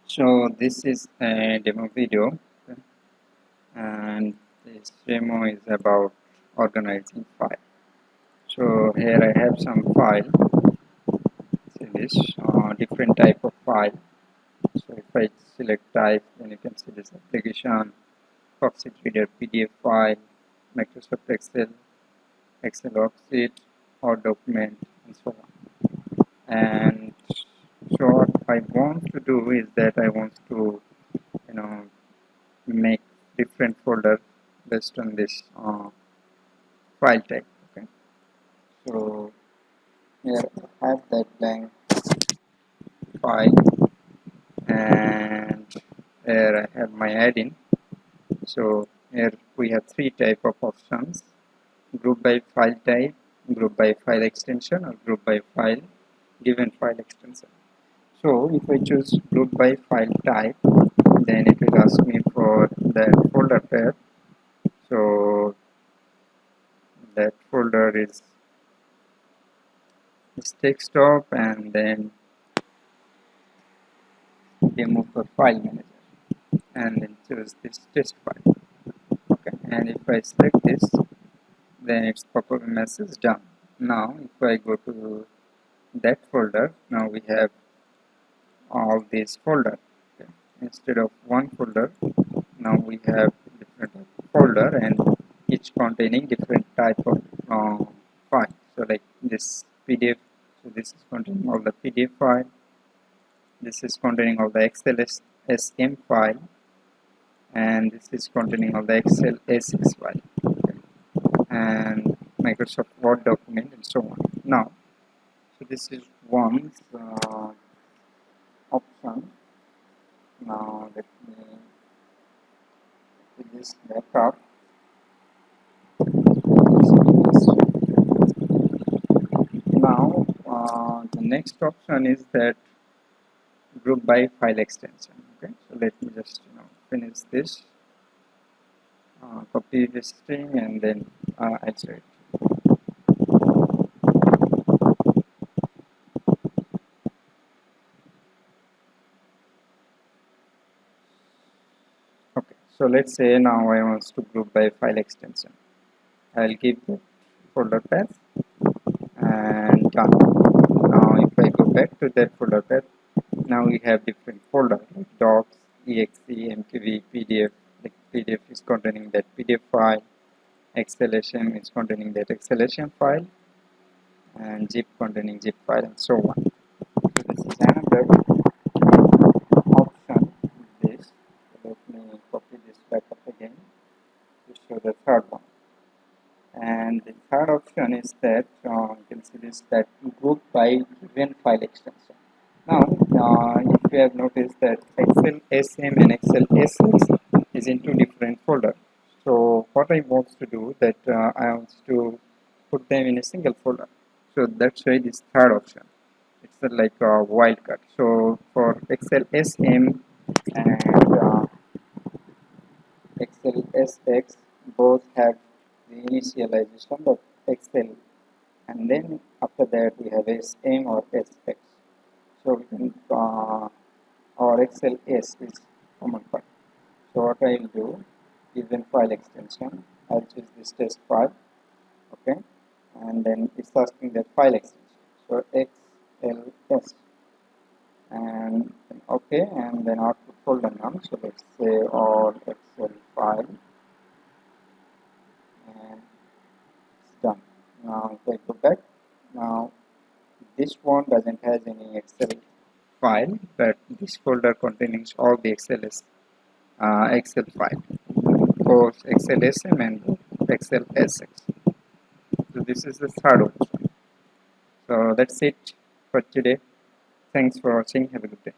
So this is a demo video, okay, and this demo is about organizing file. So here I have some file. See this different type of file. So if I select type, then you can see this application, Foxit Reader PDF file, Microsoft Excel, Excel worksheet, or document, and so on. And so what I want to do is that I want to make different folder based on this file type. Okay, so here I have that blank file, and here I have my add-in. So here we have three type of options: group by file type, group by file extension, or group by file given file extension. So if I choose group by file type, then it will ask me for the folder pair. So that folder is desktop, and then demo for file manager, and then choose this test file. Okay, and if I select this, then it's pop-up message done. Now if I go to that folder, now we have all these folder. Okay. Instead of one folder, now we have different folder, and each containing different type of file. So like this PDF, so this is containing all the PDF file, this is containing all the Excel SM file, and this is containing all the Excel A6 file, okay, and Microsoft Word document, and so on. Now, so this is one option. Now let me put this back up. Now the next option is that group by file extension. Okay, so let me just finish this, copy this string, and then extract. Okay, so let's say now I want to group by file extension. I'll give the folder path and done. Now if I go back to that folder path, now we have different folders like docs, exe, mtv, pdf. Like pdf is containing that pdf file, XLSM is containing that XLSM file, and zip containing zip file, and so on. So this is another option. This, so let me copy this back up again to show the third one. And the third option is that you can see this, that group by given file extension. Now if you have noticed that Excel SM and Excel SS is in two different folders. So what I want to do that I want to put them in a single folder. So that's why this third option, it's like a wildcard. So for Excel SM and Excel SX, both have the initialization of Excel, and then after that we have SM or SX. So we can or Excel S is common file. So what I will do, given file extension, I'll choose this test file, okay, and then it's asking that file extension. So XLS, and then okay, and then output folder name. So let's say all Excel file, and it's done. Now if I go back, now this one doesn't has any Excel file, but this folder contains all the Excel file, both Excel SM and Excel SX. So this is the third option. So that's it for today. Thanks for watching. Have a good day.